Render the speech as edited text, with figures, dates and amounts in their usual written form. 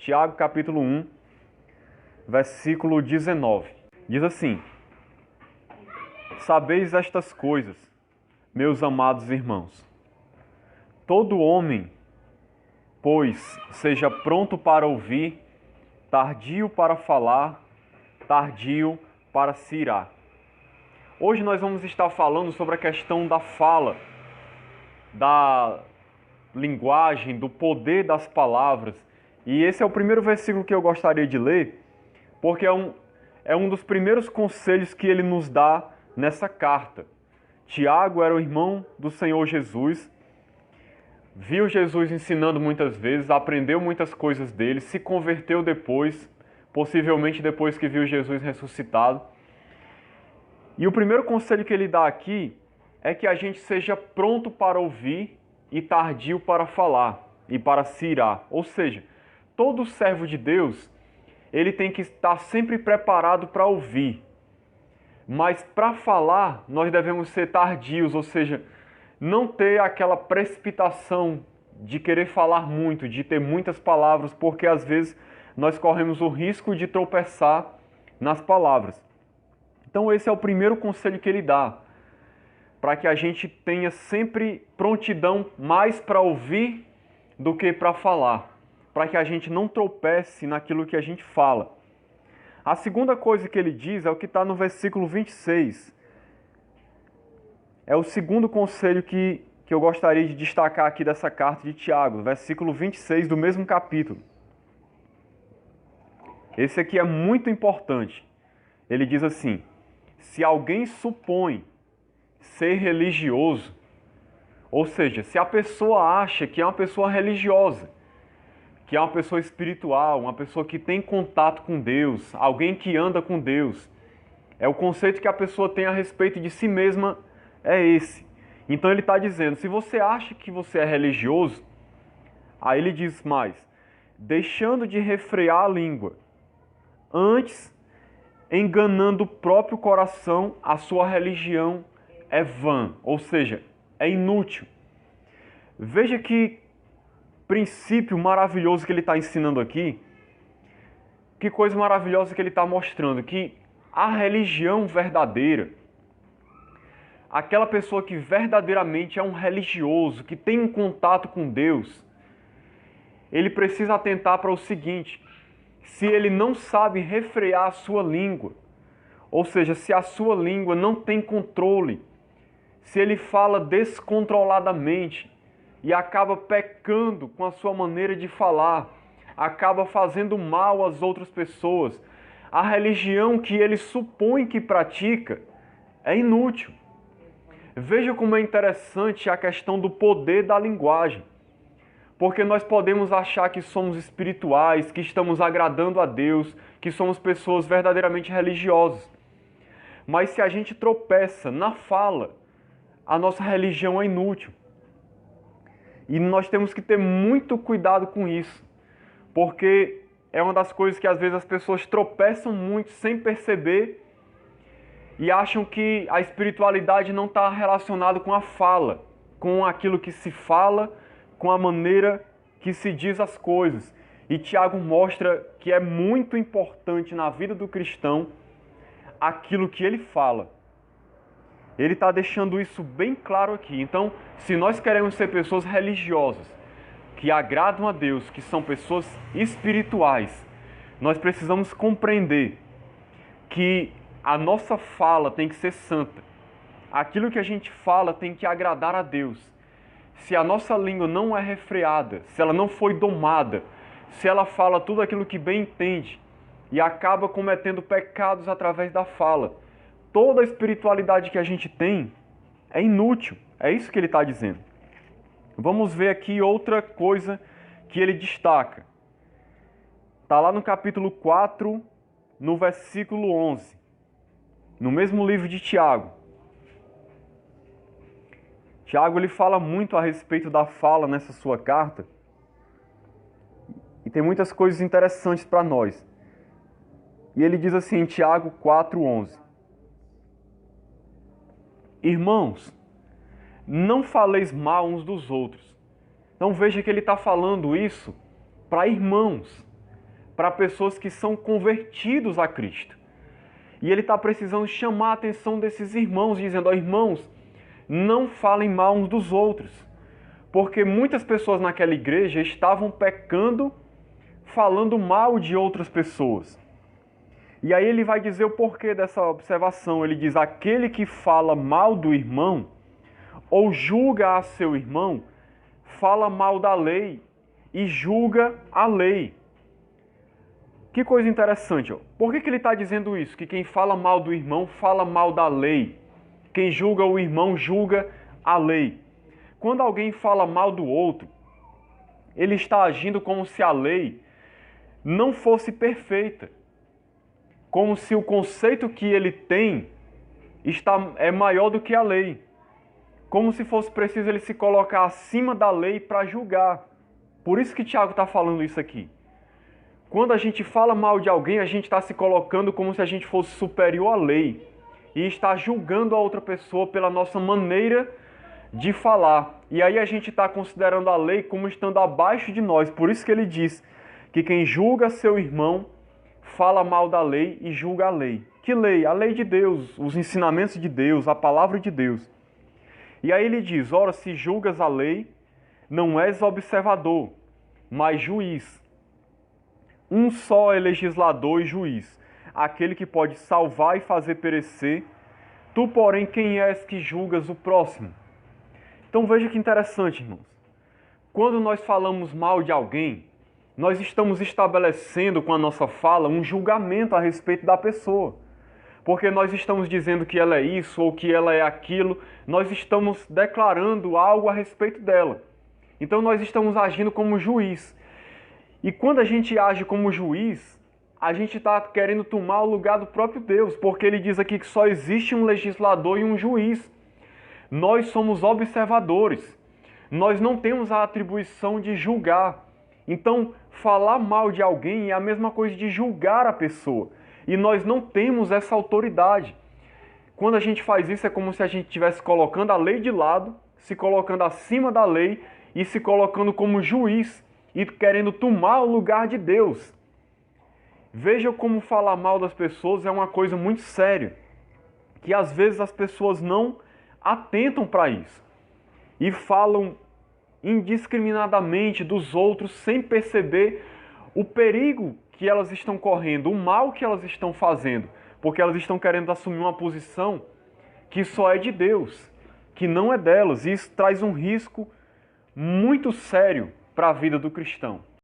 Tiago capítulo 1, versículo 19. Diz assim: Sabeis estas coisas, meus amados irmãos. Todo homem, pois, seja pronto para ouvir, tardio para falar, tardio para se irar. Hoje nós vamos estar falando sobre a questão da fala, da linguagem, do poder das palavras. E esse é o primeiro versículo que eu gostaria de ler, porque é um dos primeiros conselhos que ele nos dá nessa carta. Tiago era o irmão do Senhor Jesus, viu Jesus ensinando muitas vezes, aprendeu muitas coisas dele, se converteu depois, possivelmente depois que viu Jesus ressuscitado. E o primeiro conselho que ele dá aqui é que a gente seja pronto para ouvir e tardio para falar e para se irar. Ou seja, todo servo de Deus, ele tem que estar sempre preparado para ouvir. Mas para falar, nós devemos ser tardios, ou seja, não ter aquela precipitação de querer falar muito, de ter muitas palavras, porque às vezes nós corremos o risco de tropeçar nas palavras. Então esse é o primeiro conselho que ele dá, para que a gente tenha sempre prontidão mais para ouvir do que para falar, para que a gente não tropece naquilo que a gente fala. A segunda coisa que ele diz é o que está no versículo 26. É o segundo conselho que eu gostaria de destacar aqui dessa carta de Tiago, versículo 26 do mesmo capítulo. Esse aqui é muito importante. Ele diz assim: se alguém supõe ser religioso, ou seja, se a pessoa acha que é uma pessoa religiosa, que é uma pessoa espiritual, uma pessoa que tem contato com Deus, alguém que anda com Deus, é o conceito que a pessoa tem a respeito de si mesma, é esse. Então ele está dizendo, se você acha que você é religioso, aí ele diz mais, deixando de refrear a língua, antes enganando o próprio coração, a sua religião é vã, ou seja, é inútil. Veja que princípio maravilhoso que ele está ensinando aqui, que coisa maravilhosa que ele está mostrando, que a religião verdadeira, aquela pessoa que verdadeiramente é um religioso, que tem um contato com Deus, ele precisa atentar para o seguinte: se ele não sabe refrear a sua língua, ou seja, se a sua língua não tem controle, se ele fala descontroladamente e acaba pecando com a sua maneira de falar, acaba fazendo mal às outras pessoas, a religião que ele supõe que pratica é inútil. Veja como é interessante a questão do poder da linguagem. Porque nós podemos achar que somos espirituais, que estamos agradando a Deus, que somos pessoas verdadeiramente religiosas. Mas se a gente tropeça na fala, a nossa religião é inútil. E nós temos que ter muito cuidado com isso. Porque é uma das coisas que às vezes as pessoas tropeçam muito sem perceber e acham que a espiritualidade não está relacionada com a fala, com aquilo que se fala, com a maneira que se diz as coisas. E Tiago mostra que é muito importante na vida do cristão aquilo que ele fala. Ele está deixando isso bem claro aqui. Então, se nós queremos ser pessoas religiosas, que agradam a Deus, que são pessoas espirituais, nós precisamos compreender que a nossa fala tem que ser santa. Aquilo que a gente fala tem que agradar a Deus. Se a nossa língua não é refreada, se ela não foi domada, se ela fala tudo aquilo que bem entende e acaba cometendo pecados através da fala, toda a espiritualidade que a gente tem é inútil. É isso que ele está dizendo. Vamos ver aqui outra coisa que ele destaca. Está lá no capítulo 4, no versículo 11, no mesmo livro de Tiago. Tiago ele fala muito a respeito da fala nessa sua carta e tem muitas coisas interessantes para nós. E ele diz assim em Tiago 4:11: Irmãos, não faleis mal uns dos outros. Então veja que ele está falando isso para irmãos. para pessoas que são convertidos a Cristo. E ele está precisando chamar a atenção desses irmãos, dizendo, ó, irmãos, não falem mal uns dos outros. Porque muitas pessoas naquela igreja estavam pecando, falando mal de outras pessoas. E aí ele vai dizer o porquê dessa observação. Ele diz, aquele que fala mal do irmão, ou julga a seu irmão, fala mal da lei e julga a lei. Que coisa interessante. Ó. Por que ele está dizendo isso? Que quem fala mal do irmão, fala mal da lei. Quem julga o irmão, julga a lei. Quando alguém fala mal do outro, ele está agindo como se a lei não fosse perfeita. Como se o conceito que ele tem é maior do que a lei. Como se fosse preciso ele se colocar acima da lei para julgar. Por isso que Tiago está falando isso aqui. Quando a gente fala mal de alguém, a gente está se colocando como se a gente fosse superior à lei. E está julgando a outra pessoa pela nossa maneira de falar. E aí a gente está considerando a lei como estando abaixo de nós. Por isso que ele diz que quem julga seu irmão fala mal da lei e julga a lei. Que lei? A lei de Deus, os ensinamentos de Deus, a palavra de Deus. E aí ele diz, ora, se julgas a lei, não és observador, mas juiz. Um só é legislador e juiz, aquele que pode salvar e fazer perecer. Tu, porém, quem és que julgas o próximo? Então veja que interessante, irmãos. Quando nós falamos mal de alguém, nós estamos estabelecendo com a nossa fala um julgamento a respeito da pessoa. Porque nós estamos dizendo que ela é isso ou que ela é aquilo, nós estamos declarando algo a respeito dela. Então nós estamos agindo como juiz. E quando a gente age como juiz, a gente está querendo tomar o lugar do próprio Deus, porque ele diz aqui que só existe um legislador e um juiz. Nós somos observadores. Nós não temos a atribuição de julgar. Então, falar mal de alguém é a mesma coisa de julgar a pessoa. E nós não temos essa autoridade. Quando a gente faz isso, é como se a gente estivesse colocando a lei de lado, se colocando acima da lei e se colocando como juiz e querendo tomar o lugar de Deus. Veja como falar mal das pessoas é uma coisa muito séria, que às vezes as pessoas não atentam para isso e falam indiscriminadamente dos outros sem perceber o perigo que elas estão correndo, o mal que elas estão fazendo, porque elas estão querendo assumir uma posição que só é de Deus, que não é delas, e isso traz um risco muito sério para a vida do cristão.